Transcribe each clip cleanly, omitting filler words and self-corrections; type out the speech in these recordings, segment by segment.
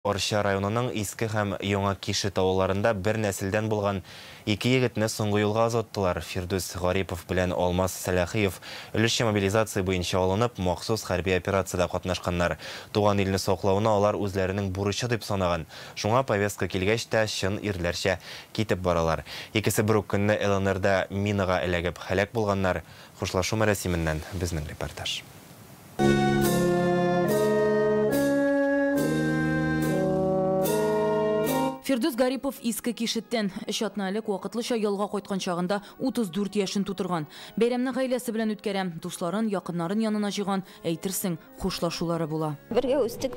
Орша районының Иске һәм Яңа Кишет авылларында бер нәселдән булган ике егетне соңгы юлга озаттылар. Фирдус Гарипов белән Алмаз Сәләхиев өлешчә мобилизация буенча алынып, махсус хәрби операциядә катнашканнар. Туган илне саклауны алар үзләренең бурычы дип санаган. Шуңа повестка килгәч тә чын ирләрчә китеп баралар. Икесе бер үк көнне ЛНРда минага эләгеп һәлак булганнар. Хушлашу мәрәсименнән безнең репортаж. Фирдус Гарипов Иске Кишеттен шатнайлык вакытлыча ялга кайткан чагында 34 яшын тутырган. Бәйрәмне гаиләсе белән үткәрәм, дусларын, якыннарын янына җыйган, әйтерсең, хушлашулары була. Бергә үстек.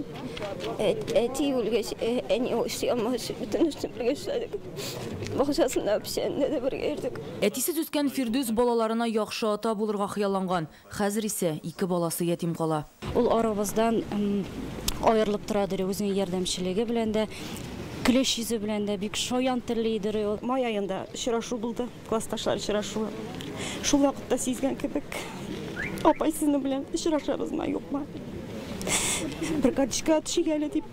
Әти үлгәч, әни ошыямас, бөтен бергә эшләдек. Бакчасында пешәндә дә бергә йөрдек. Әтисез үскән Фирдус балаларына яхшы ата булырга хыялланган. Хәзер исә ике баласы ятим кала. Ул арабыздан аерылып торадыр, үзенең ярдәмчелеге белән дә Клеш йөзе белән дә бик шаян теллидер. Май айында очрашу булды, классташлар очрашуы. Шул вакытта сизгән кебек, апай сезне белән очрашабызмы, юкмы? Бер карточка төшегәле дип,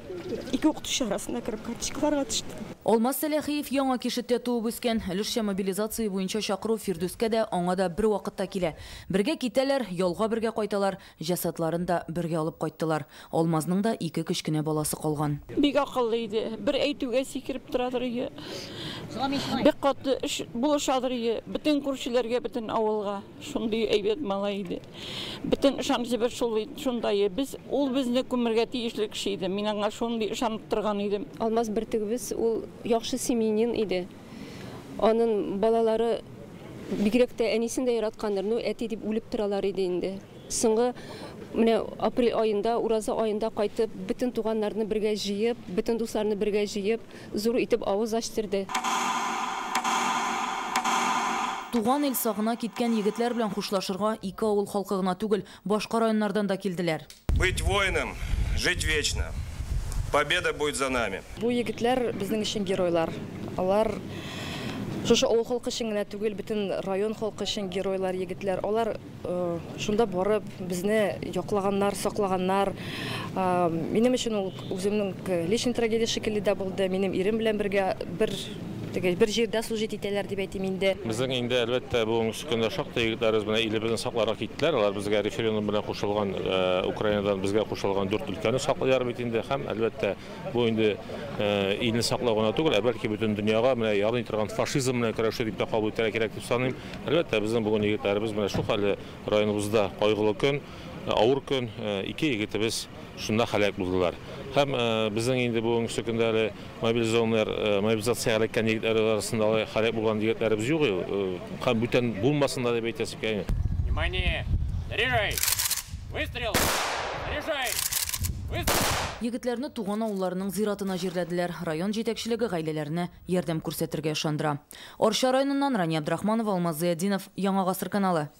ике укытучы арасында кереп карточкаларга төште. Алмаз Сәләхиев Яңа Кишеттә туып үскән, өлешчә мобилизация буенча чакыру Фирдускә дә аңа да бер вакытта килә. Бергә китәләр, ялга бергә кайталар, җасатларын да бергә алып кайттылар. Алмазның да ике кечкенә баласы калган. Бик акыллы иде. Бер әйтүгә сикереп торадыр иде. Бик каты эш булышадыр иде. Бөтен күршеләргә, бөтен авылга. Шундый әйбәт малай иде. Бөтен ышаныч бер шундай. Без ул безне күмергә тиешле кеше иде. Мин аңа шундый ышанып торган идем. Алмаз бертегебез ул яхшы семьянин иде. Аның балалары бигрәк тә әнисен дә яраткандыр. Ну әти дип үлеп торалар иде инде. Соңгы менә апрель айында, ураза айында кайтып, бөтен туганнарны бергә җыеп, бөтен дусларны бергә җыеп, зур итеп авыз ачтырды. Туган ил сагына киткән егетләр белән хушлашырга ике авыл халкы гына түгел, башка районнардан да килделәр. Быть воином, жить вечно. Победа будет за нами. Бу егетләр безнең өчен геройлар. Алар шушы авыл халкы өчен генә түгел, бөтен район халкы өчен геройлар, егетләр. Алар шунда барып безне яклаганнар, саклаганнар. Минем өчен ул үземнең личный трагедия шикелле дә булды. Минем ирем белән бергә бер җирдә служить итәләр дип әйтим инде. Безнең инде әлбәттә бүгенге көндә шактый егетләребез белән илебезне сакларга киттеләр. Алар безгә референдум белән кушылган, Украинадан безгә кушылган 4 өлкәне саклыйлар бит инде һәм әлбәттә бу инде илне саклау гына түгел, бәлки бөтен дөньяга менә ярдәм итәргән фашизм белән көрәшү дип тә кабул итәргә кирәк дип саныйм. Әлбәттә безнең бүген егетләребез менә шул хәлле районыбызда кайгылы көн, авыр көн, ике егетебез шунда һәлак булдылар. Һәм безнең инде бүгенге көндә мобилизациягә киткән егетләр арасында һәлак булган егетләребез юк. Һәм бүтән булмасын да дип әйтәсем килә. Внимание! Заряжай! Выстрел! Заряжай! Егетләрне туган авылларының зиратына җирләделәр. Район җитәкчелеге гаиләләренә ярдәм күрсәтергә ышандыра. Орша районыннан Рани Абдрахманов, Алмаз Зыяддинов, Яңа Гасыр каналы.